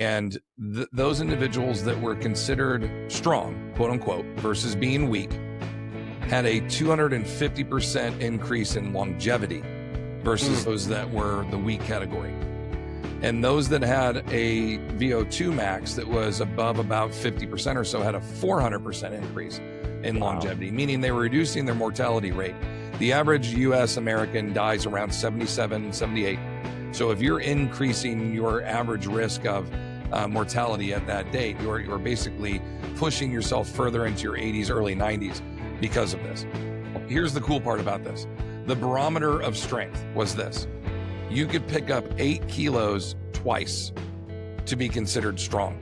And those individuals that were considered strong, quote unquote, versus being weak, had a 250% increase in longevity versus those that were the weak category. And those that had a VO2 max that was above about 50% or so had a 400% increase in longevity, meaning they were reducing their mortality rate. The average US American dies around 77, 78. So if you're increasing your average risk of mortality at that date, you're basically pushing yourself further into your 80s, early 90s because of this. Here's the cool part about this. The barometer of strength was this. You could pick up 8 kilos twice to be considered strong.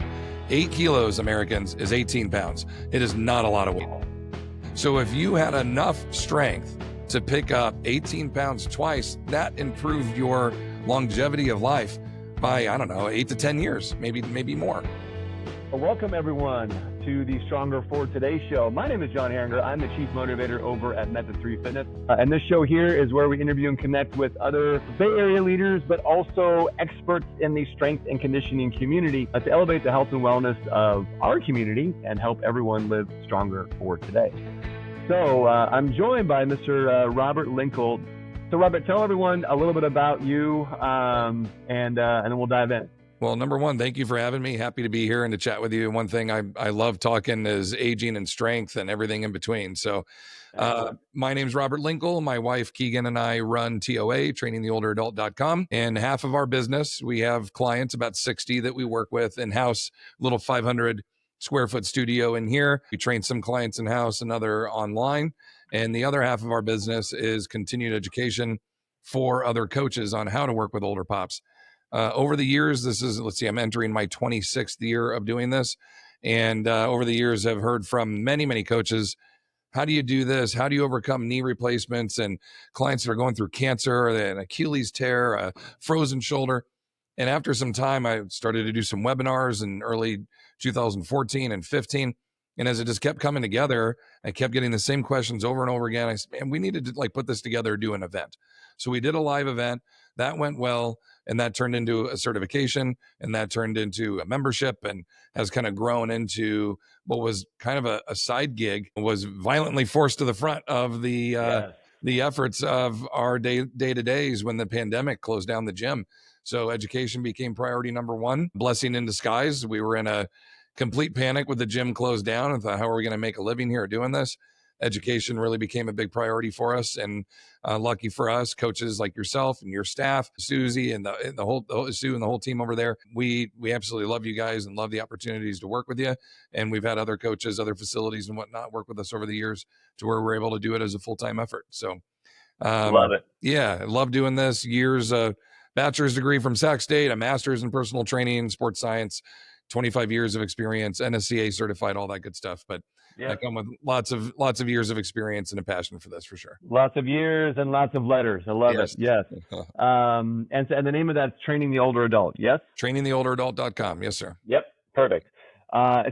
8 kilos, Americans, is 18 pounds. It is not a lot of weight. So if you had enough strength to pick up 18 pounds twice, that improved your longevity of life by, 8 to 10 years, maybe more. Well, welcome everyone to the Stronger for Today show. My name is John Heringer. I'm the Chief Motivator over at Method 3 Fitness. And this show here is where we interview and connect with other Bay Area leaders, but also experts in the strength and conditioning community to elevate the health and wellness of our community and help everyone live stronger for today. So I'm joined by Mr. Robert Linkul. So Robert, tell everyone a little bit about you and then we'll dive in. Well, number one, thank you for having me. Happy to be here and to chat with you. One thing I love talking is aging and strength and everything in between. So my name's Robert Linkul. My wife, Keegan, and I run TOA, trainingtheolderadult.com. And half of our business, we have clients, about 60 that we work with in-house, little 500 square foot studio in here. We train some clients in-house and other online. And the other half of our business is continued education for other coaches on how to work with older pops. Over the years, I'm entering my 26th year of doing this. And over the years, I've heard from many, many coaches, how do you do this? How do you overcome knee replacements and clients that are going through cancer, an Achilles tear, a frozen shoulder? And after some time, I started to do some webinars in early 2014 and 15. And as it just kept coming together, I kept getting the same questions over and over again. I said, man, we needed to put this together, do an event. So we did a live event. That went well, and that turned into a certification, and that turned into a membership, and has kind of grown into what was kind of a side gig. Was violently forced to the front of the efforts of our day-to-days when the pandemic closed down the gym. So education became priority number one. Blessing in disguise. We were in a complete panic with the gym closed down and thought, how are we going to make a living here doing this? Education really became a big priority for us. And lucky for us, coaches like yourself and your staff, Susie and the whole team over there, we absolutely love you guys and love the opportunities to work with you. And we've had other coaches, other facilities and whatnot work with us over the years to where we're able to do it as a full-time effort. So love it. Yeah, I love doing this. Years, bachelor's degree from Sac State, a master's in personal training, sports science, 25 years of experience, NSCA certified, all that good stuff. But I come with lots of years of experience and a passion for this, for sure. Lots of years and lots of letters. I love it. Yes. And the name of that's Training the Older Adult. Yes. trainingtheolderadult.com. Yes, sir. Yep. Perfect.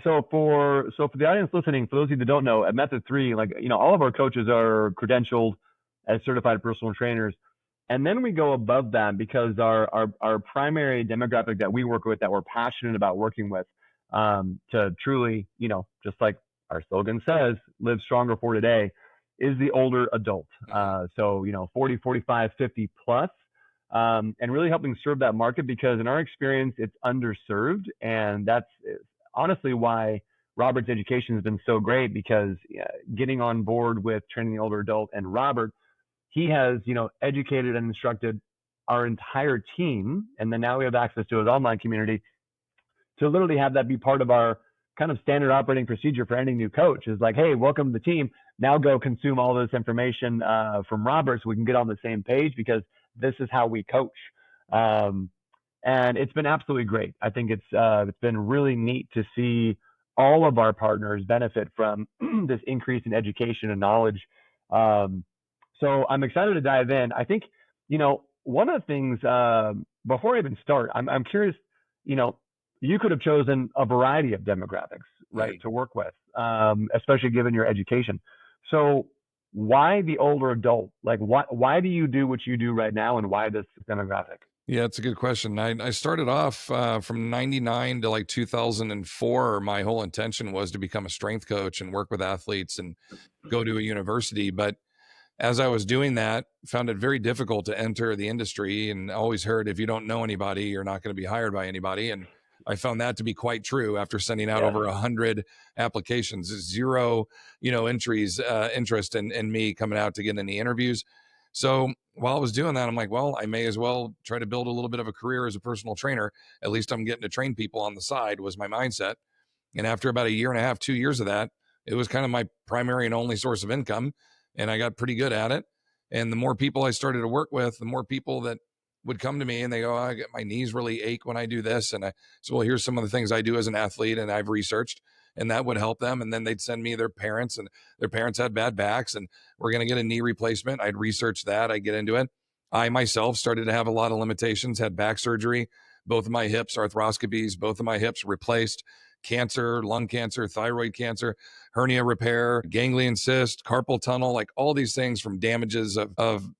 So for the audience listening, for those of you that don't know, at Method 3, all of our coaches are credentialed as certified personal trainers. And then we go above that because our primary demographic that we work with, that we're passionate about working with, to truly, just like our slogan says, live stronger for today, is the older adult. So 40, 45, 50 plus, and really helping serve that market, because in our experience, it's underserved. And that's honestly why Robert's education has been so great, because getting on board with Training the Older Adult and Robert, he has, educated and instructed our entire team. And then now we have access to his online community to literally have that be part of our kind of standard operating procedure for any new coach. Is like, hey, welcome to the team. Now go consume all this information from Robert so we can get on the same page, because this is how we coach. And it's been absolutely great. I think it's been really neat to see all of our partners benefit from this increase in education and knowledge. So I'm excited to dive in. I think, one of the things, before I even start, I'm curious, you could have chosen a variety of demographics, right, to work with, especially given your education. So why the older adult? Like, why do you do what you do right now, and why this demographic? Yeah, it's a good question. I started off from 99 to like 2004. My whole intention was to become a strength coach and work with athletes and go to a university. But as I was doing that, found it very difficult to enter the industry, and always heard if you don't know anybody, you're not going to be hired by anybody. And I found that to be quite true after sending out Yes. over 100 applications, zero, entries, interest in me coming out to get any interviews. So while I was doing that, I'm like, well, I may as well try to build a little bit of a career as a personal trainer. At least I'm getting to train people on the side, was my mindset. And after about a year and a half, 2 years of that, it was kind of my primary and only source of income. And I got pretty good at it. And the more people I started to work with, the more people that would come to me and they go, oh, I get my knees really ache when I do this. And I so, well, here's some of the things I do as an athlete and I've researched, and that would help them. And then they'd send me their parents, and their parents had bad backs and we're going to get a knee replacement. I'd research that. I'd get into it. I myself started to have a lot of limitations, had back surgery, both of my hips, arthroscopies, both of my hips replaced, cancer, lung cancer, thyroid cancer, hernia repair, ganglion cyst, carpal tunnel, like all these things from damages of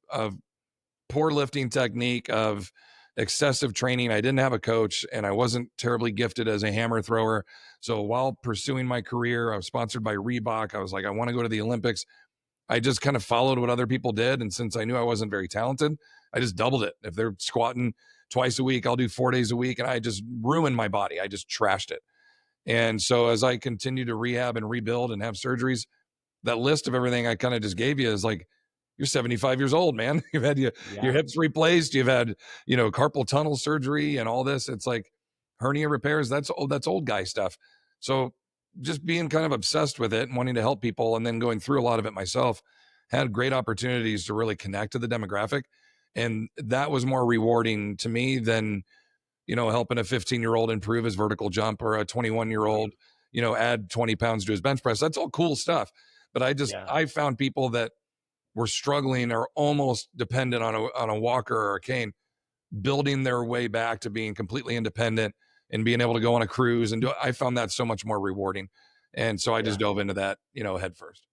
poor lifting technique, of excessive training. I didn't have a coach and I wasn't terribly gifted as a hammer thrower. So while pursuing my career, I was sponsored by Reebok. I was like, I want to go to the Olympics. I just kind of followed what other people did. And since I knew I wasn't very talented, I just doubled it. If they're squatting twice a week, I'll do 4 days a week. And I just ruined my body. I just trashed it. And so as I continue to rehab and rebuild and have surgeries, that list of everything I kind of just gave you is like, you're 75 years old, man. You've had your Yeah. hips replaced. You've had, carpal tunnel surgery and all this. It's like hernia repairs. That's old guy stuff. So just being kind of obsessed with it and wanting to help people and then going through a lot of it myself, had great opportunities to really connect to the demographic. And that was more rewarding to me than, helping a 15-year-old improve his vertical jump, or a 21-year-old, add 20 pounds to his bench press. That's all cool stuff. But Yeah. I found people that were struggling or almost dependent on a walker or a cane, building their way back to being completely independent and being able to go on a cruise and do it. I found that so much more rewarding. And so I just Yeah. dove into that, head first.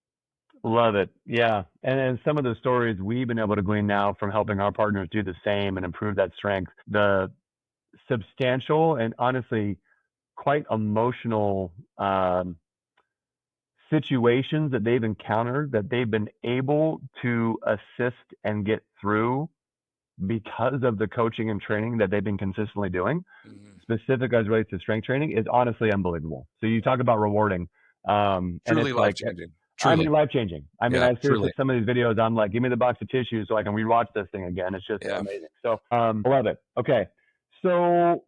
Love it. Yeah. And some of the stories we've been able to glean now from helping our partners do the same and improve that strength, the substantial and honestly quite emotional situations that they've encountered that they've been able to assist and get through because of the coaching and training that they've been consistently doing, Mm-hmm. specific as relates to strength training, is honestly unbelievable. So you talk about rewarding, and Truly it's like, life-changing. I mean, Truly. life changing. I mean, Yeah, I seriously, truly. some of these videos, I'm like, give me the box of tissues so I can rewatch this thing again. It's just Yeah. amazing. So, I love it. Okay. So,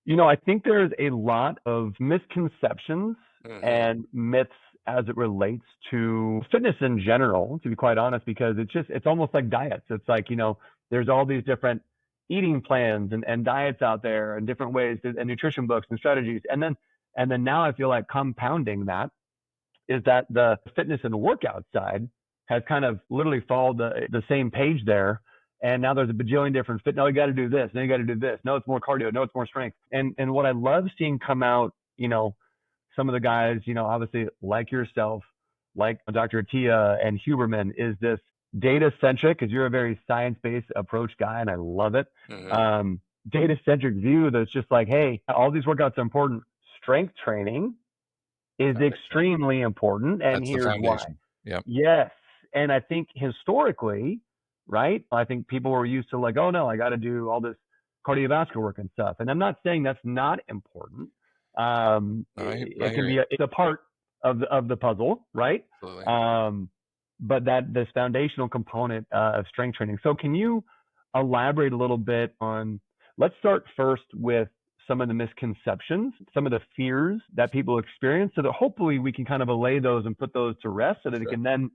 I think there's a lot of misconceptions Mm-hmm. and myths as it relates to fitness in general, to be quite honest, because it's almost like diets. It's like, there's all these different eating plans and diets out there and different ways and nutrition books and strategies. And then now I feel like compounding that is that the fitness and workout side has kind of literally followed the same page there. And now there's a bajillion different fit. No, you got to do this. No, you got to do this. No, it's more cardio. No, it's more strength. And what I love seeing come out, some of the guys, obviously like yourself, like Dr. Tia and Huberman, is this data centric, because you're a very science based approach guy, and I love it. Mm-hmm. Data centric view that's just like, hey, all these workouts are important. Strength training is That makes sense. extremely important, and That's the here's why. foundation. Yep. Yes. And I think historically, right, I think people were used to like, oh no, I got to do all this cardiovascular work and stuff. And I'm not saying that's not important. I It can hear you. be it's a part of the puzzle, right? Absolutely. But that this foundational component of strength training. So can you elaborate a little bit on, let's start first with some of the misconceptions, some of the fears that people experience, so that hopefully we can kind of allay those and put those to rest so that they Sure. can then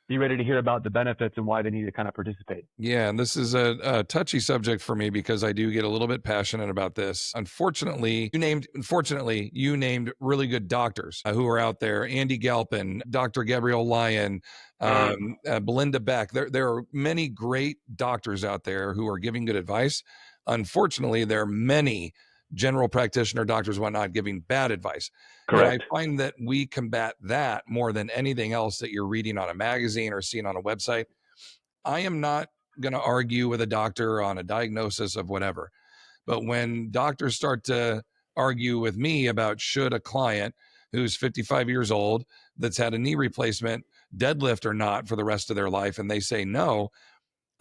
be ready to hear about the benefits and why they need to kind of participate. Yeah, and this is a touchy subject for me because I do get a little bit passionate about this. Unfortunately, you named really good doctors who are out there. Andy Galpin, Dr. Gabrielle Lyon, Belinda Beck. There are many great doctors out there who are giving good advice. Unfortunately, there are many general practitioner doctors, whatnot, giving bad advice. And I Correct. find that we combat that more than anything else that you're reading on a magazine or seeing on a website. I am not going to argue with a doctor on a diagnosis of whatever. But when doctors start to argue with me about should a client who's 55 years old that's had a knee replacement deadlift or not for the rest of their life, and they say no,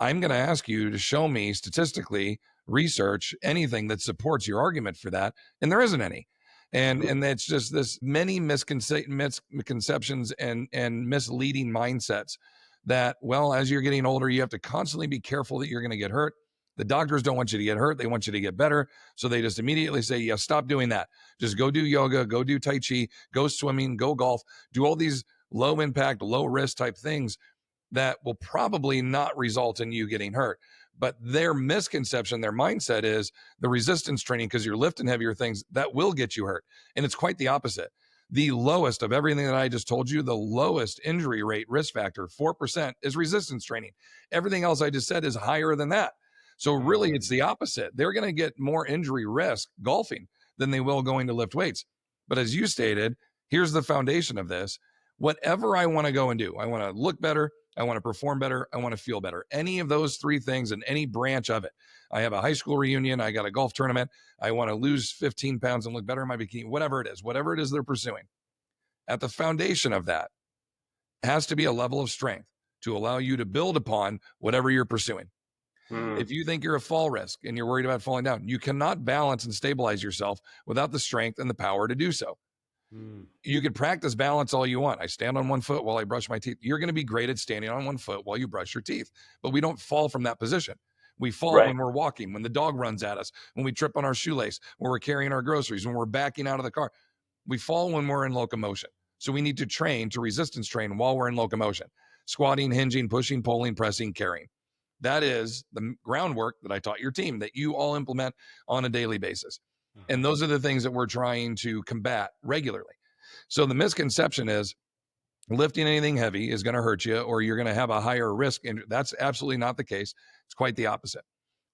I'm going to ask you to show me statistically, research, anything that supports your argument for that. And there isn't any. And it's just this many misconceptions and misleading mindsets that, well, as you're getting older, you have to constantly be careful that you're going to get hurt. The doctors don't want you to get hurt. They want you to get better. So they just immediately say, yeah, stop doing that. Just go do yoga, go do Tai Chi, go swimming, go golf, do all these low impact, low risk type things that will probably not result in you getting hurt. But their misconception, their mindset is the resistance training, because you're lifting heavier things, that will get you hurt. And it's quite the opposite. The lowest of everything that I just told you, the lowest injury rate risk factor, 4%, is resistance training. Everything else I just said is higher than that. So really, it's the opposite. They're going to get more injury risk golfing than they will going to lift weights. But as you stated, here's the foundation of this. Whatever I want to go and do, I want to look better, I want to perform better, I want to feel better. Any of those three things in any branch of it. I have a high school reunion, I got a golf tournament, I want to lose 15 pounds and look better in my bikini, whatever it is they're pursuing. At the foundation of that has to be a level of strength to allow you to build upon whatever you're pursuing. If you think you're a fall risk and you're worried about falling down, you cannot balance and stabilize yourself without the strength and the power to do so. You could practice balance all you want. I stand on one foot while I brush my teeth. You're going to be great at standing on one foot while you brush your teeth, but we don't fall from that position. We fall when we're walking, when the dog runs at us, when we trip on our shoelace, when we're carrying our groceries, when we're backing out of the car. We fall when we're in locomotion. So we need to train to resistance train while we're in locomotion. Squatting, hinging, pushing, pulling, pressing, carrying. That is the groundwork that I taught your team that you all implement on a daily basis. And those are the things that we're trying to combat regularly. So the misconception is lifting anything heavy is going to hurt you or you're going to have a higher risk. And that's absolutely not the case. It's quite the opposite.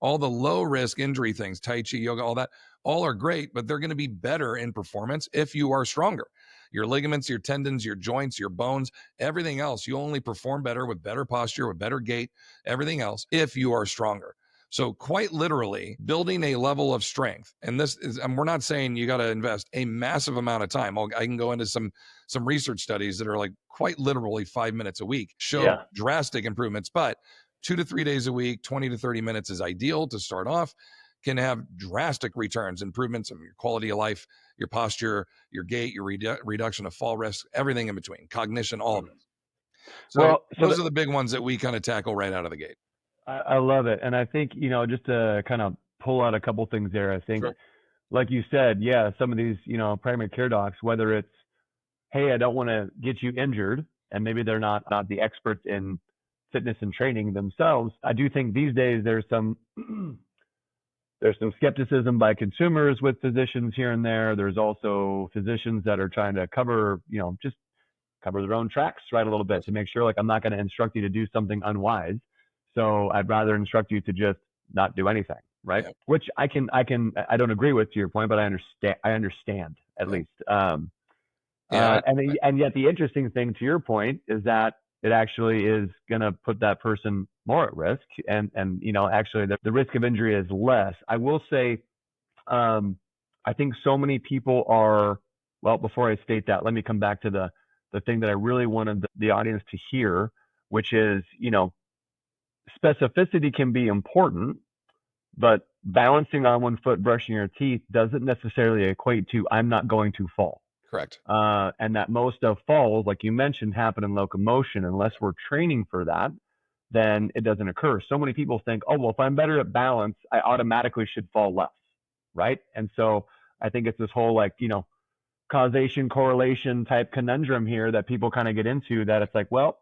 All the low risk injury things, Tai Chi, yoga, all that, all are great, but they're going to be better in performance if you are stronger. Your ligaments, your tendons, your joints, your bones, everything else, you only perform better with better posture, with better gait, everything else, if you are stronger. So quite literally building a level of strength. And this is, and we're not saying you got to invest a massive amount of time. I can go into some research studies that are like quite literally 5 minutes a week, show drastic improvements, but 2 to 3 days a week, 20 to 30 minutes is ideal to start off, can have drastic returns, improvements in your quality of life, your posture, your gait, your reduction of fall risk, everything in between, cognition, all of it. So those are the big ones that we kind of tackle right out of the gate. I love it. And I think, just to kind of pull out a couple things there, I think, like you said, some of these, primary care docs, whether it's, hey, I don't want to get you injured, and maybe they're not the experts in fitness and training themselves. I do think these days there's some skepticism by consumers with physicians here and there. There's also physicians that are trying to cover, just cover their own tracks, right, a little bit to make sure, like, I'm not going to instruct you to do something unwise. So I'd rather instruct you to just not do anything, right? Yeah. Which I don't agree with, to your point, but I understand at least. And yet the interesting thing, to your point, is that it actually is going to put that person more at risk, and actually the risk of injury is less. I will say, I think so many people are, well, before I state that, let me come back to the thing that I really wanted the audience to hear, which is, specificity can be important, but balancing on one foot, brushing your teeth doesn't necessarily equate to I'm not going to fall. Correct. And that most of falls, like you mentioned, happen in locomotion. Unless we're training for that, then it doesn't occur. So many people think, oh, well, if I'm better at balance, I automatically should fall less, right? And so I think it's this whole, like, causation, correlation type conundrum here that people kind of get into, that it's like, well,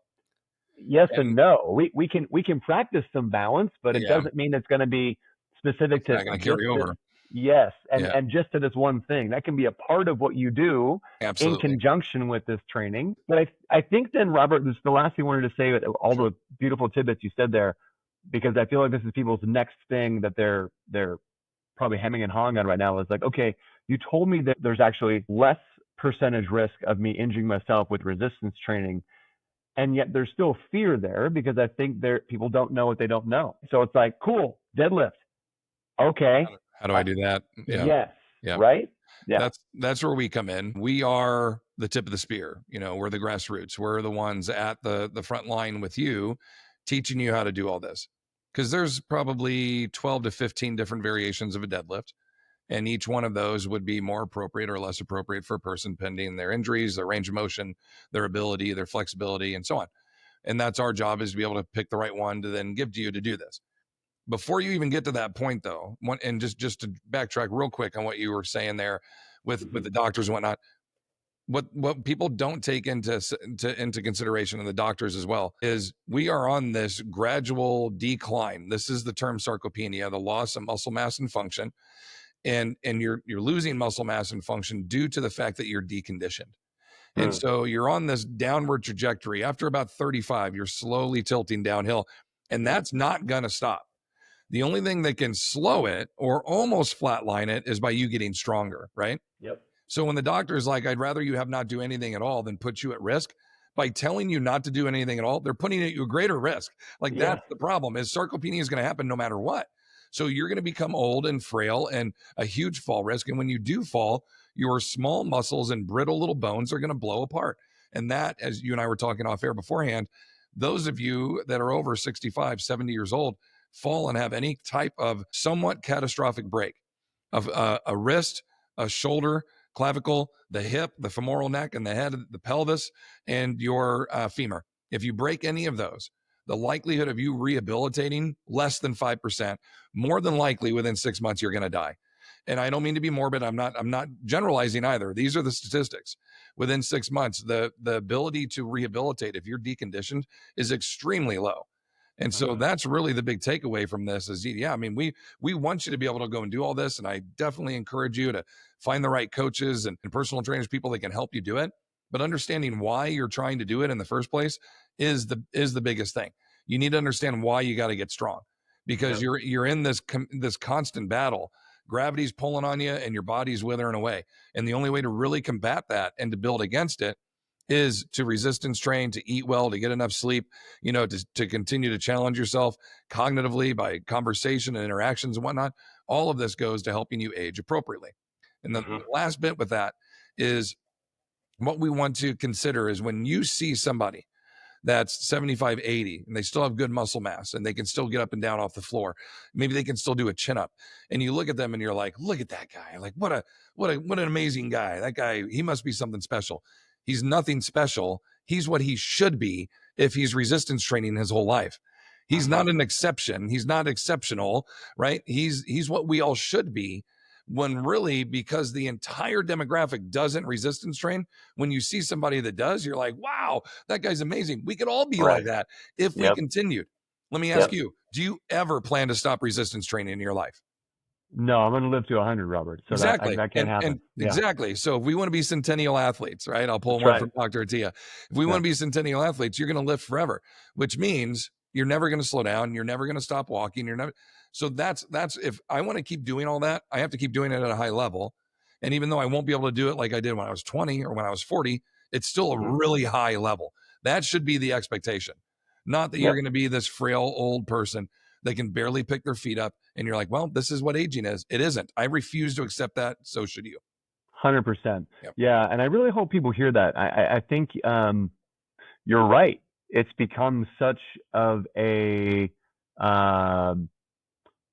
yes and no. We can practice some balance, but it doesn't mean it's going to be specific to. Not going to carry over. Yes, and just to this one thing. That can be a part of what you do. Absolutely. In conjunction with this training. But I think then, Robert, this is the last thing I wanted to say, all the beautiful tidbits you said there, because I feel like this is people's next thing that they're probably hemming and hawing on right now, is like, okay, you told me that there's actually less percentage risk of me injuring myself with resistance training. and yet there's still fear there because I think people don't know what they don't know. So it's like, cool, deadlift. Okay. How do I do that? Yeah. Yes. Yeah. Right? Yeah. That's where we come in. We are the tip of the spear. We're the grassroots. We're the ones at the front line with you, teaching you how to do all this. Because there's probably 12 to 15 different variations of a deadlift. And each one of those would be more appropriate or less appropriate for a person pending their injuries, their range of motion, their ability, their flexibility, and so on. And that's our job, is to be able to pick the right one to then give to you to do this. Before you even get to that point, though, and just to backtrack real quick on what you were saying there with the doctors and whatnot, what people don't take into consideration, and the doctors as well, is we are on this gradual decline. This is the term sarcopenia, the loss of muscle mass and function, and you're losing muscle mass and function due to the fact that you're deconditioned. And so you're on this downward trajectory. After about 35, you're slowly tilting downhill, and that's not going to stop. The only thing that can slow it or almost flatline it is by you getting stronger, right? Yep. So when the doctor's like, I'd rather you have not do anything at all than put you at risk, by telling you not to do anything at all, they're putting you at a greater risk. Like, that's the problem, is sarcopenia is going to happen no matter what. So you're going to become old and frail and a huge fall risk. And when you do fall, your small muscles and brittle little bones are going to blow apart. And that, as you and I were talking off air beforehand, those of you that are over 65, 70 years old, fall and have any type of somewhat catastrophic break of a wrist, a shoulder, clavicle, the hip, the femoral neck, and the head, the pelvis, and your femur. If you break any of those, the likelihood of you rehabilitating, less than 5%, more than likely within 6 months, you're going to die. And I don't mean to be morbid. I'm not generalizing either. These are the statistics. Within 6 months, the ability to rehabilitate, if you're deconditioned, is extremely low. And so that's really the big takeaway from this is, yeah, I mean, we want you to be able to go and do all this. And I definitely encourage you to find the right coaches and personal trainers, people that can help you do it. But understanding why you're trying to do it in the first place is the biggest thing. You need to understand why you got to get strong, because you're in this constant battle. Gravity's pulling on you and your body's withering away. And the only way to really combat that and to build against it is to resistance train, to eat well, to get enough sleep, to continue to challenge yourself cognitively by conversation and interactions and whatnot. All of this goes to helping you age appropriately. And the last bit with that is, what we want to consider is, when you see somebody that's 75, 80, and they still have good muscle mass and they can still get up and down off the floor, maybe they can still do a chin up, and you look at them and you're like, look at that guy. Like, what an amazing guy. That guy, he must be something special. He's nothing special. He's what he should be if he's resistance training his whole life. He's not an exception. He's not exceptional, right? He's what we all should be, when really, because the entire demographic doesn't resistance train, when you see somebody that does, you're like, wow, that guy's amazing. We could all be like that if we continued. Let me ask you, do you ever plan to stop resistance training in your life? No, I'm going to live to 100, Robert. So exactly. that can't happen. Exactly. So if we want to be centennial athletes, right? I'll pull one from Dr. Attia. If we want to be centennial athletes, you're going to live forever, which means you're never going to slow down. You're never going to stop walking. You're never. So that's if I want to keep doing all that, I have to keep doing it at a high level. And even though I won't be able to do it like I did when I was 20 or when I was 40, it's still a really high level. That should be the expectation. Not that you're going to be this frail old person that can barely pick their feet up, and you're like, well, this is what aging is. It isn't. I refuse to accept that. So should you. 100%. Yeah. And I really hope people hear that. I think you're right. It's become such of a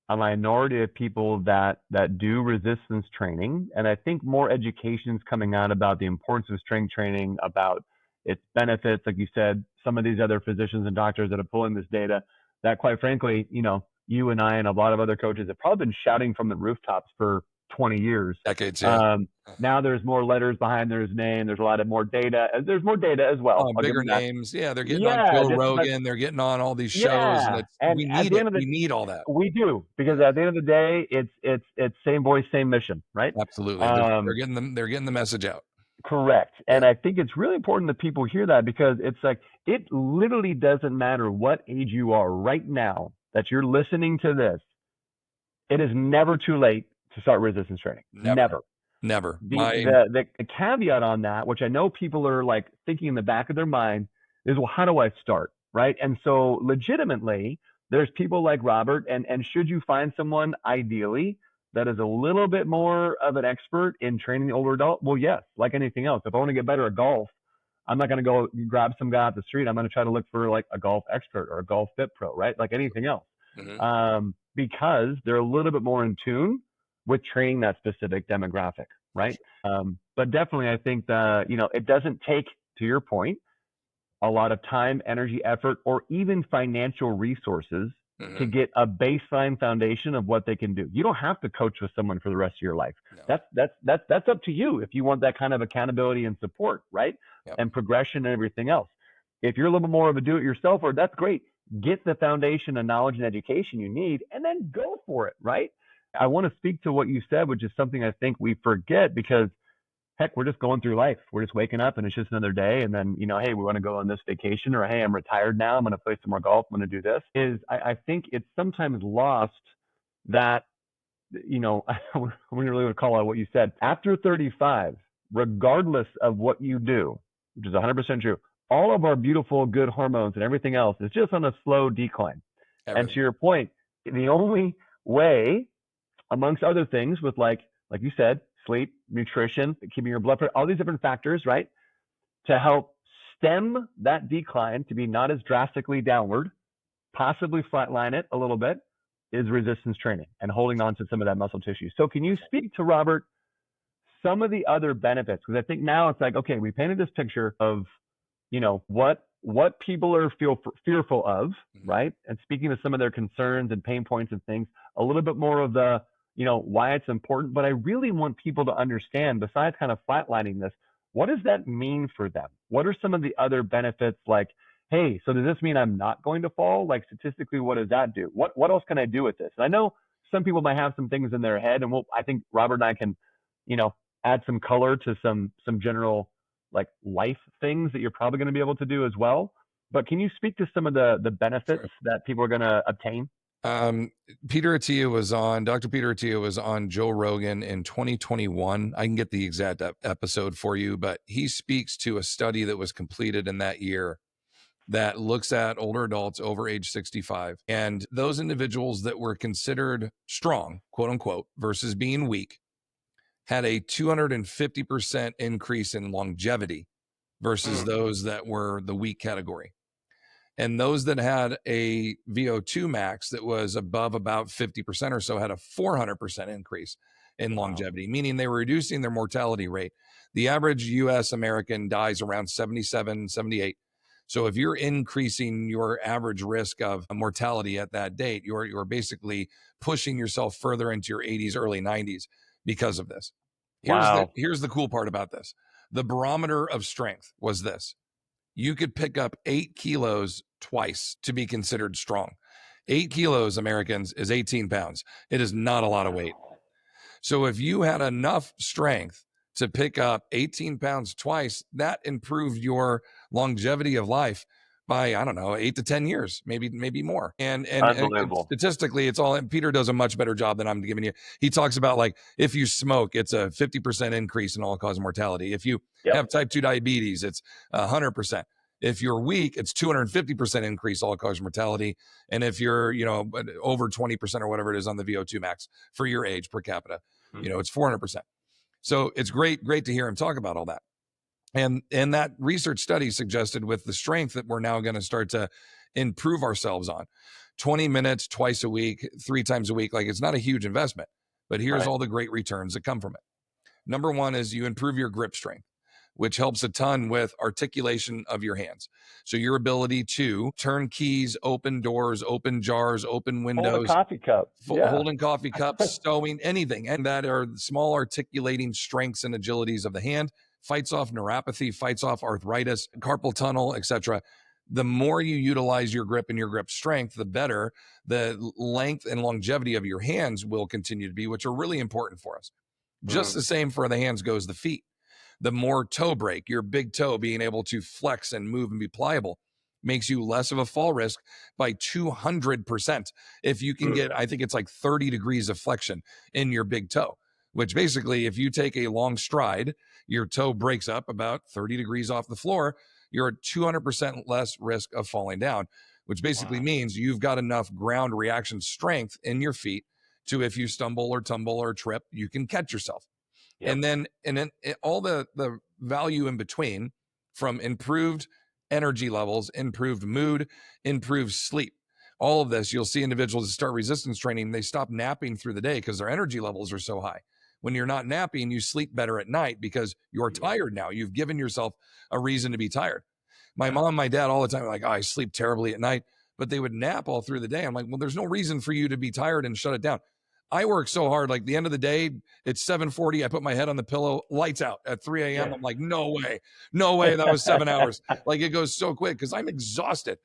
minority of people that do resistance training. And I think more education is coming out about the importance of strength training, about its benefits. Like you said, some of these other physicians and doctors that are pulling this data that, quite frankly, you and I and a lot of other coaches have probably been shouting from the rooftops for 20 years. Decades, yeah. Now there's more letters behind their name. There's a lot of more data. There's more data as well. Bigger names. Yeah, they're getting on Joe Rogan. They're getting on all these shows. And we need it. We need all that. We do, because at the end of the day, it's same voice, same mission, right? Absolutely. They're getting the message out. Correct. And I think it's really important that people hear that, because it's like, it literally doesn't matter what age you are right now that you're listening to this. It is never too late to start resistance training. Never. The caveat on that, which I know people are like thinking in the back of their mind, is, well, how do I start? Right. And so legitimately, there's people like Robert, and should you find someone ideally that is a little bit more of an expert in training the older adult, well, yes, like anything else. If I want to get better at golf, I'm not going to go grab some guy off the street. I'm going to try to look for like a golf expert or a golf fit pro, right? Like anything else. Because they're a little bit more in tune with training that specific demographic, right? But definitely, I think that, it doesn't take, to your point, a lot of time, energy, effort, or even financial resources to get a baseline foundation of what they can do. You don't have to coach with someone for the rest of your life. No. That's up to you if you want that kind of accountability and support, right? Yep. And progression and everything else. If you're a little bit more of a do-it-yourselfer, that's great. Get the foundation of knowledge and education you need, and then go for it, right? I want to speak to what you said, which is something I think we forget, because heck, we're just going through life. We're just waking up and it's just another day. And then, hey, we want to go on this vacation, or hey, I'm retired now, I'm going to play some more golf, I'm going to do this. I think it's sometimes lost that, I wouldn't really want to call out what you said. After 35, regardless of what you do, which is 100% true, all of our beautiful, good hormones and everything else is just on a slow decline. And to your point, the only way, amongst other things, with like you said, sleep, nutrition, keeping your blood pressure, all these different factors, right, to help stem that decline to be not as drastically downward, possibly flatline it a little bit, is resistance training and holding on to some of that muscle tissue. So can you speak to, Robert, some of the other benefits? Because I think now it's like, okay, we painted this picture of, what people are fearful of, right? And speaking of some of their concerns and pain points and things, a little bit more of the, why it's important. But I really want people to understand, besides kind of flatlining this, what does that mean for them? What are some of the other benefits? Like, hey, so does this mean I'm not going to fall? Like, statistically, what does that do? What else can I do with this? And I know some people might have some things in their head, and I think Robert and I can, add some color to some general like life things that you're probably going to be able to do as well. But can you speak to some of the benefits that people are going to obtain? Dr. Peter Attia was on Joe Rogan in 2021. I can get the exact episode for you, but he speaks to a study that was completed in that year that looks at older adults over age 65, and those individuals that were considered strong, quote unquote, versus being weak, had a 250% increase in longevity versus those that were the weak category. And those that had a VO2 max that was above about 50% or so had a 400% increase in longevity, meaning they were reducing their mortality rate. The average US American dies around 77, 78. So if you're increasing your average risk of mortality at that date, you're basically pushing yourself further into your 80s, early 90s because of this. Here's the cool part about this. The barometer of strength was this. You could pick up 8 kilos twice to be considered strong. 8 kilos, Americans, is 18 pounds. It is not a lot of weight. So if you had enough strength to pick up 18 pounds twice, that improved your longevity of life by, 8 to 10 years, maybe more. And statistically, it's all, and Peter does a much better job than I'm giving you. He talks about, like, if you smoke, it's a 50% increase in all-cause mortality. If you have type 2 diabetes, it's 100%. If you're weak, it's 250% increase all-cause mortality. And if you're, over 20% or whatever it is on the VO2 max for your age per capita, it's 400%. So it's great to hear him talk about all that. And that research study suggested, with the strength that we're now going to start to improve ourselves on, 20 minutes twice a week, 3 times a week, like, it's not a huge investment, but here's all the great returns that come from it. Number one is you improve your grip strength, which helps a ton with articulation of your hands. So your ability to turn keys, open doors, open jars, open windows, hold a coffee cup, holding coffee cups, stowing, anything, and that are small articulating strengths and agilities of the hand. Fights off neuropathy, fights off arthritis, carpal tunnel, etc. The more you utilize your grip and your grip strength, the better the length and longevity of your hands will continue to be, which are really important for us. Just the same for the hands goes the feet. The more toe break, your big toe being able to flex and move and be pliable, makes you less of a fall risk by 200%. If you can get, I think it's like 30 degrees of flexion in your big toe, which basically, if you take a long stride, your toe breaks up about 30 degrees off the floor. you're at 200% less risk of falling down, which basically Wow. means you've got enough ground reaction strength in your feet to, if you stumble or tumble or trip, you can catch yourself. Yep. And then all the value in between, from improved energy levels, improved mood, improved sleep, all of this, you'll see individuals that start resistance training, they stop napping through the day because their energy levels are so high. When you're not napping, you sleep better at night because you're Yeah. tired now. You've given yourself a reason to be tired. My Yeah. mom, my dad, all the time are like, oh, I sleep terribly at night, but they would nap all through the day. I'm like, well, there's no reason for you to be tired and shut it down. I work so hard. Like, the end of the day, it's 7:40. I put my head on the pillow, lights out at 3 a.m. Yes. I'm like, no way, no way. That was 7 hours. Like, it goes so quick because I'm exhausted.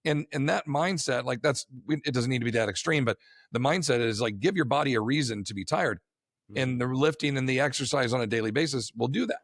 And that mindset, like, it doesn't need to be that extreme, but the mindset is like, give your body a reason to be tired. And Mhm. the lifting and the exercise on a daily basis will do that.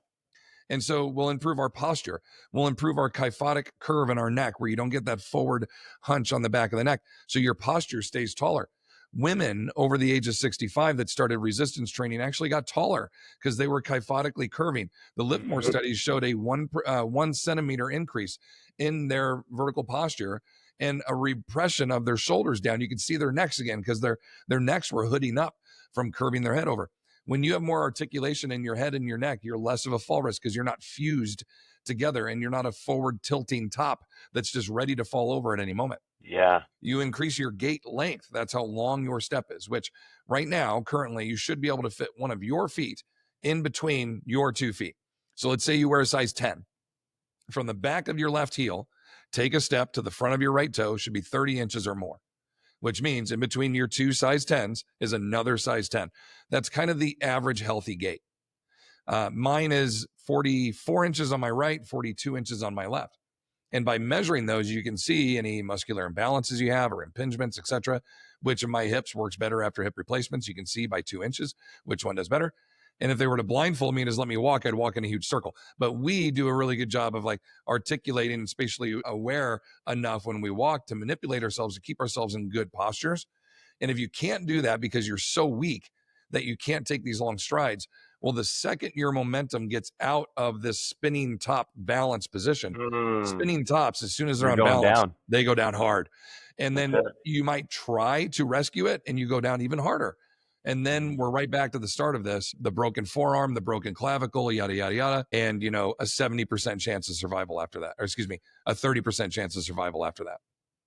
And so we'll improve our posture. We'll improve our kyphotic curve in our neck, where you don't get that forward hunch on the back of the neck. So your posture stays taller. Women over the age of 65 that started resistance training actually got taller because they were kyphotically curving. The Livermore Mhm. studies showed a 1 centimeter increase in their vertical posture and a repression of their shoulders down. You can see their necks again because their necks were hooding up from curving their head over. When you have more articulation in your head and your neck, you're less of a fall risk because you're not fused together and you're not a forward tilting top that's just ready to fall over at any moment. Yeah. You increase your gait length. That's how long your step is, which right now, currently, you should be able to fit one of your feet in between your 2 feet. So let's say you wear a size 10. From the back of your left heel, take a step to the front of your right toe, should be 30 inches or more, which means in between your two size 10s is another size 10. That's kind of the average healthy gait. Mine is 44 inches on my right, 42 inches on my left. And by measuring those, you can see any muscular imbalances you have or impingements, etc. Which of my hips works better after hip replacements? You can see by 2 inches which one does better. And if they were to blindfold me and just let me walk, I'd walk in a huge circle. But we do a really good job of like articulating and spatially aware enough when we walk to manipulate ourselves to keep ourselves in good postures. And if you can't do that because you're so weak that you can't take these long strides, well, the second your momentum gets out of this spinning top balance position, Mm. spinning tops, as soon as they're You're on going balance, down. they go down hard. And That's then it. you might try to rescue it and you go down even harder. And then Mhm. we're right back to the start of this, the broken forearm, the broken clavicle, yada, yada, yada. And, a 70% chance of survival after that, or excuse me, a 30% chance of survival after that.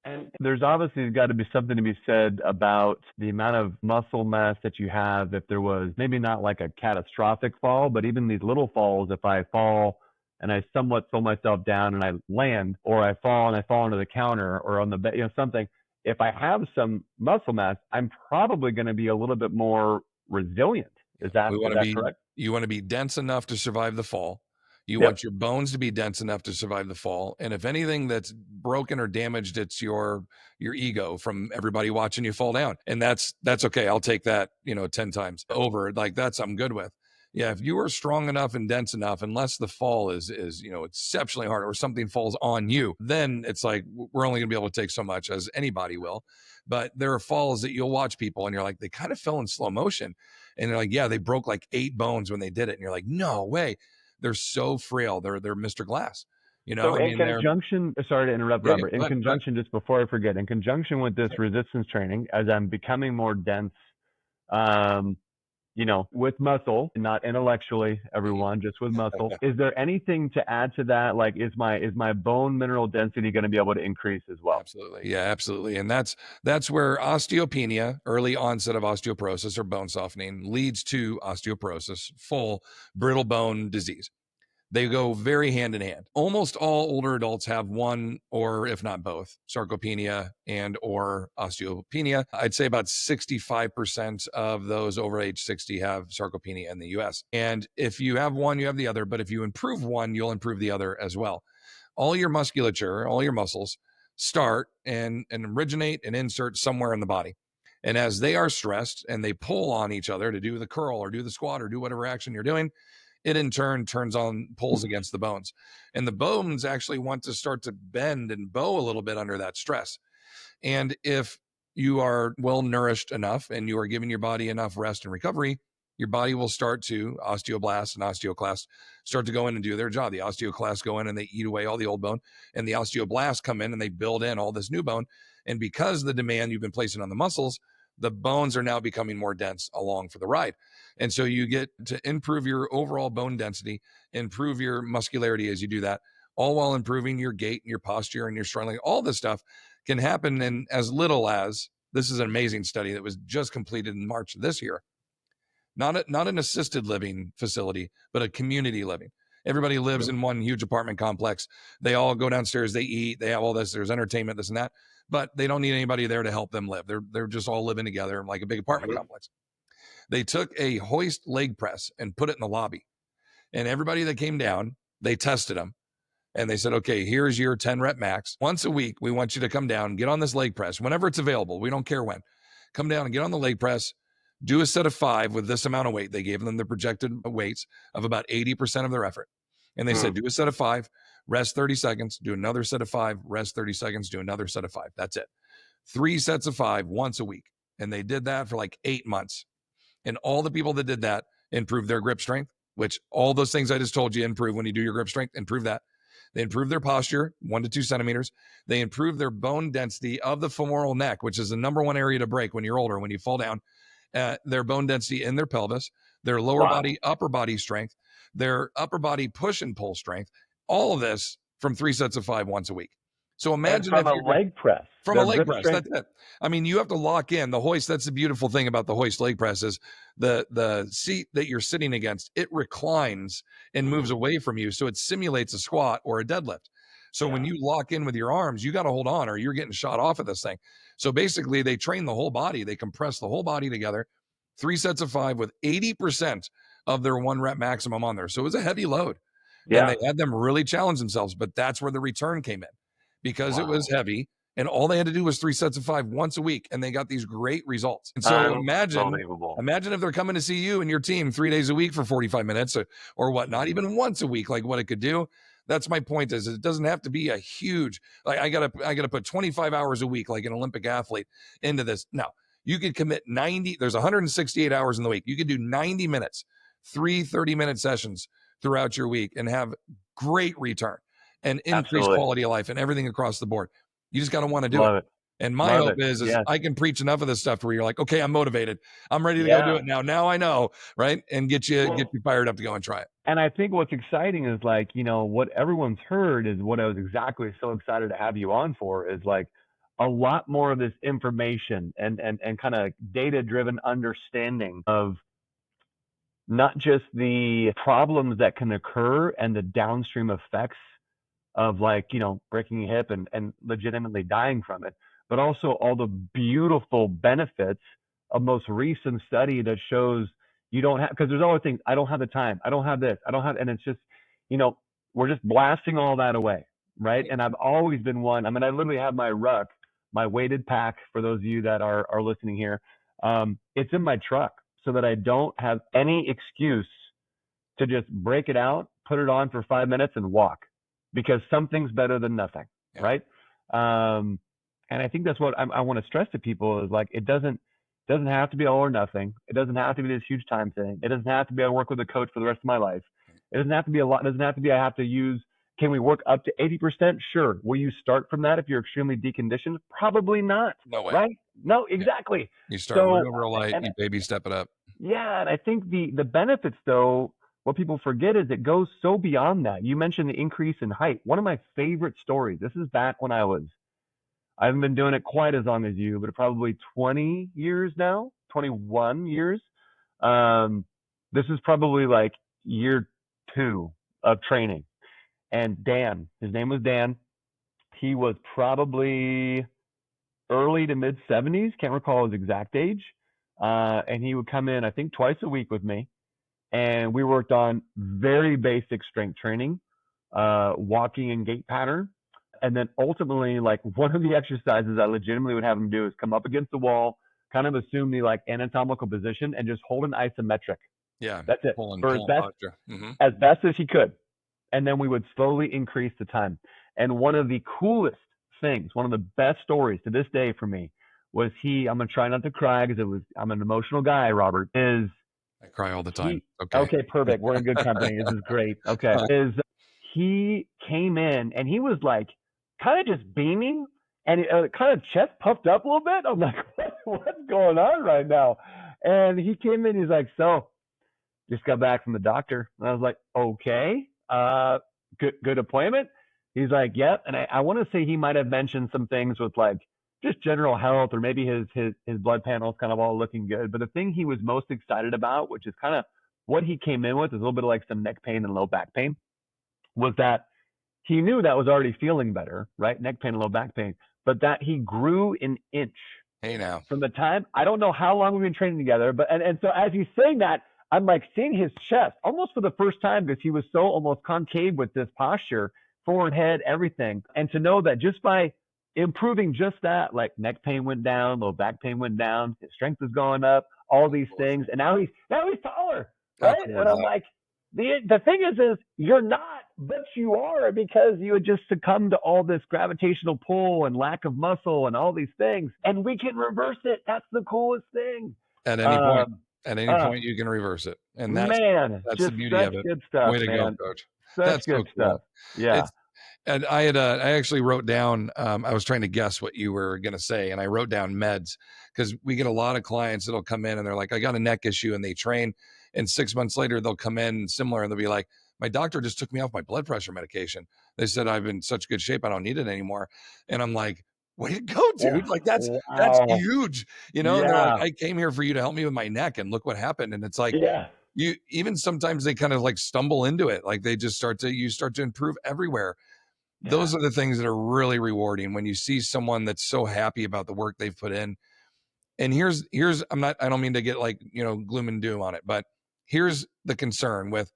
And there's obviously got to be something to be said about the amount of muscle mass that you have if there was maybe not like a catastrophic fall, but even these little falls, if I fall and I somewhat slow myself down and I land, or I fall and I fall into the counter or on the bed, something. If I have some muscle mass, I'm probably going to be a little bit more resilient. Yeah. Is that We is want to that be correct? you want to be dense enough to survive the fall. You Yep. want your bones to be dense enough to survive the fall. And if anything that's broken or damaged, it's your ego from everybody watching you fall down. And that's okay. I'll take that, 10 times over. Like, that's I'm good with. Yeah, if you are strong enough and dense enough, unless the fall is exceptionally hard or something falls on you, then it's like we're only gonna be able to take so much as anybody will. But there are falls that you'll watch people and you're like, they kind of fell in slow motion. And they're like, yeah, they broke like 8 bones when they did it. And you're like, no way. They're so frail. They're Mr. Glass. So I in mean, they're conjunction, sorry to interrupt, yeah, yeah. Robert. Go In ahead, go ahead. conjunction, just before I forget, in conjunction with this Yeah. resistance training, as I'm becoming more dense, um, with muscle, not intellectually, everyone, just with muscle. Is there anything to add to that? Like, is my bone mineral density going to be able to increase as well? Absolutely. Yeah, absolutely. And that's where osteopenia, early onset of osteoporosis or bone softening, leads to osteoporosis, full brittle bone disease. They go very hand in hand. Almost all older adults have one, or if not both, sarcopenia and or osteopenia. I'd say about 65% of those over age 60 have sarcopenia in the US. And if you have one, you have the other, but if you improve one, you'll improve the other as well. All your musculature, all your muscles start and originate and insert somewhere in the body. And as they are stressed and they pull on each other to do the curl or do the squat or do whatever action you're doing, it in turn pulls against the bones. And the bones actually want to start to bend and bow a little bit under that stress. And if you are well nourished enough and you are giving your body enough rest and recovery, your body will start to, osteoblasts and osteoclasts start to go in and do their job. The osteoclasts go in and they eat away all the old bone, and the osteoblasts come in and they build in all this new bone. And because the demand you've been placing on the muscles, the bones are now becoming more dense along for the ride. And so you get to improve your overall bone density, improve your muscularity as you do that, all while improving your gait and your posture and your strength. Like, all this stuff can happen in as little as, this is an amazing study that was just completed in March of this year. Not an assisted living facility, but a community living. Everybody lives in one huge apartment complex. They all go downstairs, they eat, they have all this, there's entertainment, this and that, but they don't need anybody there to help them live. They're just all living together like a big apartment complex. They took a hoist leg press and put it in the lobby. And everybody that came down, they tested them. And they said, okay, here's your 10 rep max. Once a week, we want you to come down, get on this leg press whenever it's available. We don't care when. Come down and get on the leg press, do a set of 5 with this amount of weight. They gave them the projected weights of about 80% of their effort. And they said, do a set of 5, rest 30 seconds, do another set of 5, rest 30 seconds, do another set of 5. That's it. 3 sets of 5 once a week. And they did that for like 8 months. And all the people that did that improved their grip strength, which all those things I just told you improve when you do your grip strength, improve that. They improve their posture 1 to 2 centimeters. They improve their bone density of the femoral neck, which is the number one area to break when you're older, when you fall down. Their bone density in their pelvis, their lower body, upper body strength, their upper body push and pull strength, all of this from 3 sets of 5 once a week. So imagine from a leg press. From a leg press, that's it. I mean, you have to lock in the hoist. That's the beautiful thing about the hoist leg press is the seat that you're sitting against, it reclines and moves away from you. So it simulates a squat or a deadlift. So when you lock in with your arms, you got to hold on or you're getting shot off of this thing. So basically they train the whole body. They compress the whole body together, 3 sets of 5 with 80% of their 1 rep maximum on there. So it was a heavy load. And they had them really challenge themselves, but that's where the return came in because it was heavy. And all they had to do was 3 sets of 5 once a week, and they got these great results. And so imagine if they're coming to see you and your team 3 days a week for 45 minutes or whatnot, even once a week, like what it could do. That's my point is it doesn't have to be a huge, like I gotta put 25 hours a week, like an Olympic athlete into this. No, you could commit 90, there's 168 hours in the week. You could do 90 minutes, 3 30-minute sessions throughout your week and have great return and increased quality of life and everything across the board. You just got to want to do it. And my hope is I can preach enough of this stuff to where you're like, okay, I'm motivated. I'm ready to go do it now. Now I know, right? And get you fired up to go and try it. And I think what's exciting is like, you know, what everyone's heard is what I was exactly so excited to have you on for is like a lot more of this information and kind of data-driven understanding of not just the problems that can occur and the downstream effects of like, you know, breaking a hip and legitimately dying from it, but also all the beautiful benefits of most recent study that shows you don't have, because there's always things, I don't have the time, I don't have this, I don't have, and it's just, you know, we're just blasting all that away, right? And I've always been one, I mean, I literally have my ruck, my weighted pack, for those of you that are listening here, it's in my truck so that I don't have any excuse to just break it out, put it on for 5 minutes and walk. Because something's better than nothing, right? And I think that's what I want to stress to people is like, it doesn't have to be all or nothing. It doesn't have to be this huge time thing. It doesn't have to be I work with a coach for the rest of my life. It doesn't have to be a lot. It doesn't have to be I have to use, can we work up to 80%? Sure. Will you start from that if you're extremely deconditioned? Probably not. No way. Right? No, exactly. Yeah. You start real light, you baby step it up. Yeah, and I think the benefits though, what people forget is it goes so beyond that. You mentioned the increase in height. One of my favorite stories, this is back when I haven't been doing it quite as long as you, but probably 20 years now, 21 years. This is probably like year 2 of training. And Dan, his name was Dan. He was probably early to mid 70s, can't recall his exact age. And he would come in, I think, twice a week with me. And we worked on very basic strength training, walking and gait pattern. And then ultimately, like one of the exercises I legitimately would have him do is come up against the wall, kind of assume the like anatomical position and just hold an isometric. Yeah. That's it. For as best as he could. And then we would slowly increase the time. And one of the coolest things, one of the best stories to this day for me was I'm going to try not to cry because I'm an emotional guy, Robert, is I cry all the time. He Okay. okay, perfect. We're in good company. This is great. Okay, is he came in and he was like kind of just beaming and kind of chest puffed up a little bit. I'm like, what's going on right now? And he came in. He's like, so just got back from the doctor. And I was like, okay, good appointment. He's like, yep. And I want to say he might have mentioned some things with like just general health, or maybe his blood panels kind of all looking good. But the thing he was most excited about, which is kind of what he came in with, is a little bit of like some neck pain and low back pain, was that he knew that was already feeling better, right? Neck pain and low back pain, but that he grew an inch Hey now. from the time. I don't know how long we've been training together, but and so as he's saying that, I'm like seeing his chest almost for the first time because he was so almost concave with this posture, forward head, everything. And to know that just by improving just that, like neck pain went down, low back pain went down, his strength is going up, all these things, and now he's taller, How right? cool And is I'm that? like, the thing is you're not, but you are, because you had just succumbed to all this gravitational pull and lack of muscle and all these things, and we can reverse it. That's the coolest thing. At any point. Um, At any uh, point you can reverse it. And man, that's the just beauty such of it. good stuff, Way to go, man. coach. Such That's so good stuff. cool. Yeah. It's and I actually wrote down, I was trying to guess what you were going to say, and I wrote down meds, because we get a lot of clients that'll come in and they're like, I got a neck issue, and they train, and 6 months later they'll come in similar and they'll be like, my doctor just took me off my blood pressure medication. They said I'm in such good shape I don't need it anymore. And I'm like, way to go, dude. Like that's Wow. huge, and they're like, Yeah. I came here for you to help me with my neck, and look what happened. And it's like, Yeah. you even sometimes they kind of like stumble into it, like they just start to improve everywhere. Yeah. Those are the things that are really rewarding when you see someone that's so happy about the work they've put in. And here's I don't mean to get like, gloom and doom on it, but here's the concern with,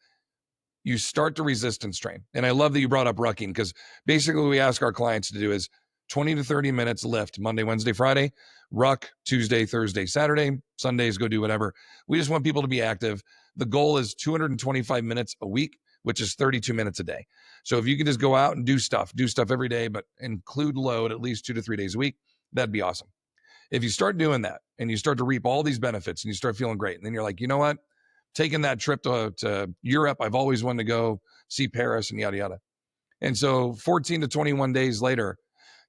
you start to resistance train. And I love that you brought up rucking, because basically what we ask our clients to do is 20 to 30 minutes lift Monday, Wednesday, Friday, ruck Tuesday, Thursday, Saturday, Sundays, go do whatever. We just want people to be active. The goal is 225 minutes a week, which is 32 minutes a day. So if you can just go out and do stuff every day, but include load at least 2 to 3 days a week, that'd be awesome. If you start doing that and you start to reap all these benefits and you start feeling great, and then you're like, you know what? Taking that trip to Europe, I've always wanted to go see Paris and yada, yada. And so 14 to 21 days later,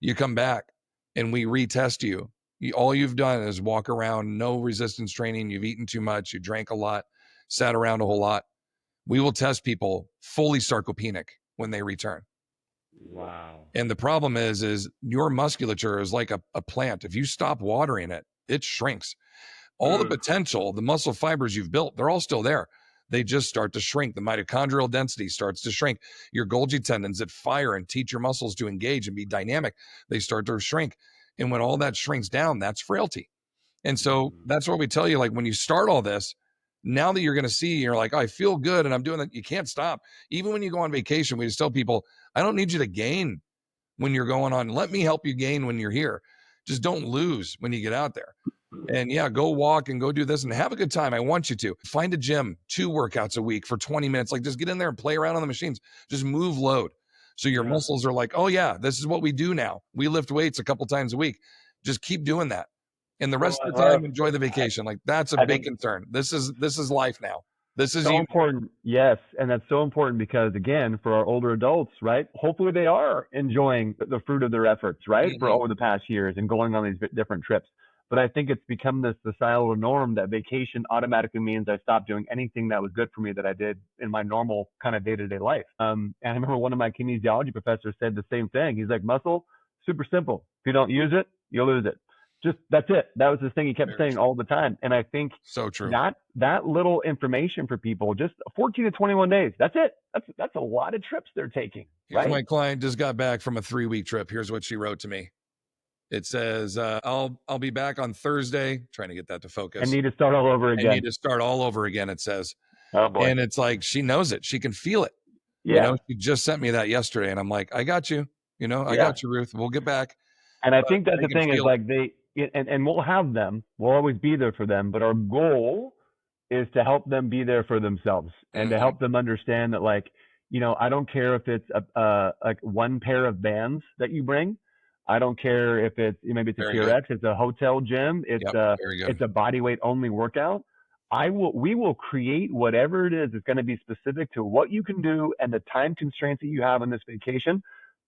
you come back and we retest you. All you've done is walk around, no resistance training. You've eaten too much. You drank a lot, sat around a whole lot. We will test people fully sarcopenic when they return. Wow. And the problem is your musculature is like a plant. If you stop watering it, it shrinks. All the potential, the muscle fibers you've built, they're all still there. They just start to shrink. The mitochondrial density starts to shrink. Your Golgi tendons that fire and teach your muscles to engage and be dynamic, they start to shrink. And when all that shrinks down, that's frailty. And so that's what we tell you. Like when you start all this, now that you're going to see, you're like, oh, I feel good and I'm doing that. You can't stop. Even when you go on vacation, we just tell people, I don't need you to gain when you're going on. Let me help you gain when you're here. Just don't lose when you get out there. And yeah, go walk and go do this and have a good time. I want you to find a gym, 2 workouts a week for 20 minutes. Like just get in there and play around on the machines. Just move load. So your muscles are like, oh yeah, this is what we do now. We lift weights a couple times a week. Just keep doing that. And the Well, rest of the time, enjoy the vacation. Like that's a I big think concern. This is life now. This is so you. important. Yes. And that's so important because, again, for our older adults, right? Hopefully they are enjoying the fruit of their efforts, right? For Mhm. over the past years and going on these different trips. But I think it's become this societal norm that vacation automatically means I stopped doing anything that was good for me that I did in my normal kind of day-to-day life. And I remember one of my kinesiology professors said the same thing. He's like, muscle, super simple. If you don't use it, you'll lose it. Just that's it. That was the thing he kept Very saying true. all the time. And I think So true. that little information for people, just 14 to 21 days. That's it. That's a lot of trips they're taking, Here's right? my client just got back from a 3-week trip. Here's what she wrote to me. It says, I'll be back on Thursday. Trying to get that to And focus. need to start all over I need again. to start all over again, it says. Oh boy. And it's like she knows it. She can feel it. Yeah. She just sent me that yesterday. And I'm like, I got you. I Yeah. got you, Ruth. We'll get back. And I But think that's they the can thing is feel it. like and we'll have them. We'll always be there for them. But our goal is to help them be there for themselves and to Mhm. help them understand that, like, I don't care if it's like one pair of bands that you bring. I don't care if it's maybe it's a Very good. TRX, it's a hotel gym, Yep. Very good. it's a body weight only workout. we will create whatever it is that's going to be specific to what you can do and the time constraints that you have on this vacation,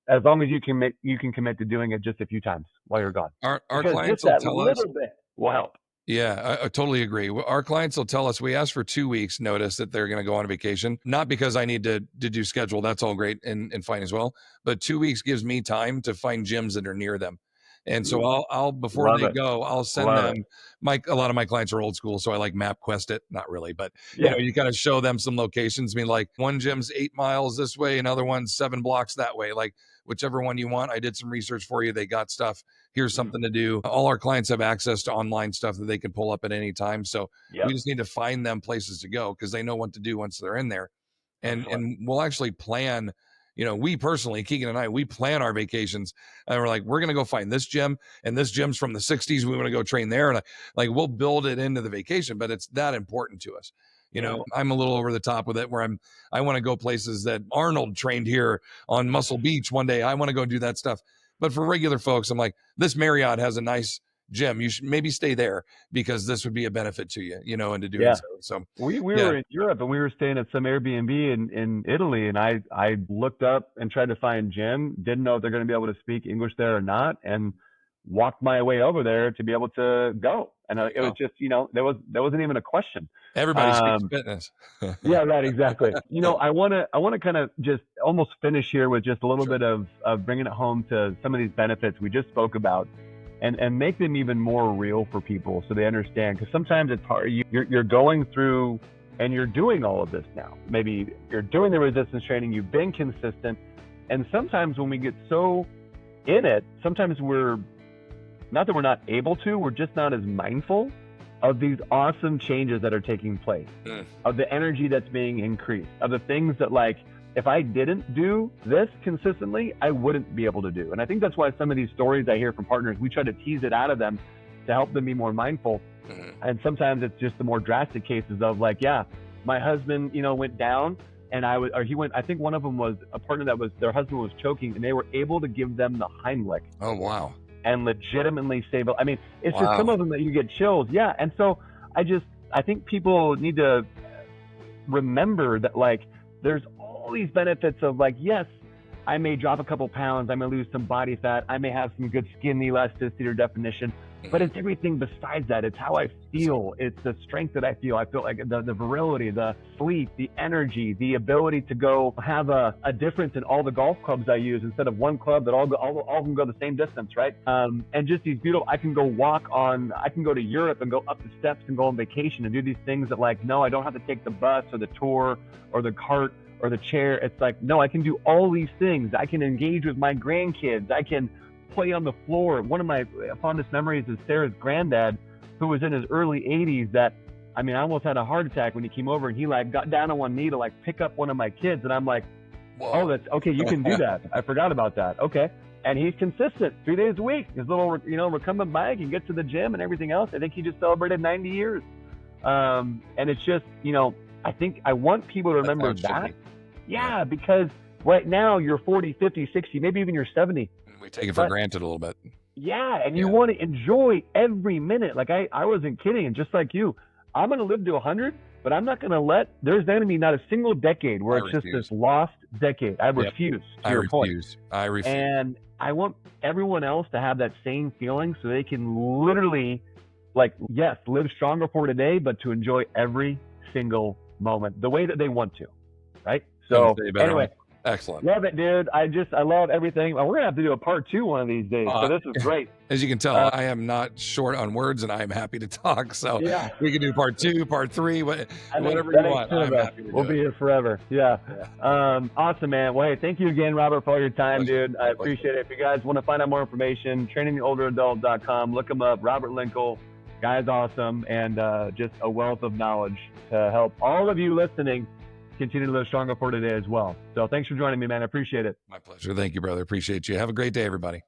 as long as you can commit to doing it just a few times while you're gone. Our Because just clients will that tell us. little bit will help. Yeah, I totally agree. Our clients will tell us we ask for 2 weeks notice that they're going to go on a vacation, not because I need to do schedule. That's all great and fine as well. But 2 weeks gives me time to find gyms that are near them. And so I'll before Love they it. go, I'll send Love it. them a lot of my clients are old school. So I like MapQuest it, not really, but Yeah. you kind of show them some locations. I mean, like one gym's 8 miles this way, another one's 7 blocks that way. Like whichever one you want. I did some research for you. They got stuff. Here's something to do. All our clients have access to online stuff that they can pull up at any time. So we just need to find them places to go because they know what to do once they're in there. And we'll actually plan, we personally, Keegan and I, we plan our vacations and we're like, we're going to go find this gym and this gym's from the 60s. We want to go train there. And like, we'll build it into the vacation, but it's that important to us. I'm a little over the top with it where I want to go places that Arnold trained here on Muscle Beach one day. I want to go do that stuff. But for regular folks, I'm like, this Marriott has a nice gym. You should maybe stay there because this would be a benefit to you, into doing so. So we were in Europe and we were staying at some Airbnb in Italy, and I looked up and tried to find gym, didn't know if they're going to be able to speak English there or not, and walked my way over there to be able to go. And it was just, there wasn't even a question. Everybody speaks fitness. Yeah, right. Exactly. I want to kind of just almost finish here with just a little bit of bringing it home to some of these benefits we just spoke about and make them even more real for people so they understand. Because sometimes it's hard. You're going through and you're doing all of this now. Maybe you're doing the resistance training. You've been consistent. And sometimes when we get so in it, sometimes not that we're not able to, we're just not as mindful of these awesome changes that are taking place, of the energy that's being increased, of the things that, like, if I didn't do this consistently, I wouldn't be able to do. And I think that's why some of these stories I hear from partners, we try to tease it out of them to help them be more mindful. And sometimes it's just the more drastic cases of like, yeah, my husband, went down and he went, I think one of them was a partner that was, their husband was choking and they were able to give them the Heimlich. Oh, wow. And legitimately save it. I mean, it's just some of them that you get chills. Yeah. And so I think people need to remember that, like, there's all these benefits of, like, yes, I may drop a couple pounds, I may lose some body fat, I may have some good skin elasticity or definition, but it's everything besides that. It's how I feel. It's the strength that I feel. I feel like the virility, the sleep, the energy, the ability to go have a difference in all the golf clubs I use instead of one club that all of them go the same distance, right? And just these beautiful, I can go to Europe and go up the steps and go on vacation and do these things that, like, no, I don't have to take the bus or the tour or the cart or the chair. It's like, no, I can do all these things. I can engage with my grandkids. I can play on the floor. One of my fondest memories is Sarah's granddad, who was in his early 80s, that, I mean, I almost had a heart attack when he came over and he, like, got down on one knee to, like, pick up one of my kids. And I'm like, whoa. Oh, that's okay. You can do that. I forgot about that. Okay. And he's consistent 3 days a week. His little, recumbent bike, and gets to the gym and everything else. I think he just celebrated 90 years. And it's just, I think I want people to remember that. Yeah, because right now you're 40, 50, 60, maybe even you're 70. We take it for granted a little bit. Yeah, and you want to enjoy every minute. Like I wasn't kidding, and just like you, I'm going to live to 100, but I'm not going to there's going to be not a single decade where it's just this lost decade. I refuse, to your point. I refuse. And I want everyone else to have that same feeling so they can literally, like, yes, live stronger for today, but to enjoy every single moment the way that they want to, right? So anyway. Excellent. Love it, dude. I love everything. We're going to have to do a part 2 one of these days. So this is great. As you can tell, I am not short on words and I'm happy to talk. So we can do part 2, part 3, whatever you want. I'm happy to we'll be here forever. Yeah. Awesome, man. Well, hey, thank you again, Robert, for all your time, dude. I appreciate it. If you guys want to find out more information, trainingtheolderadult.com. Look him up. Robert Linkul. Guy's awesome. And just a wealth of knowledge to help all of you listening continue to live stronger for today as well. So thanks for joining me, man. I appreciate it. My pleasure. Thank you, brother. Appreciate you. Have a great day, everybody.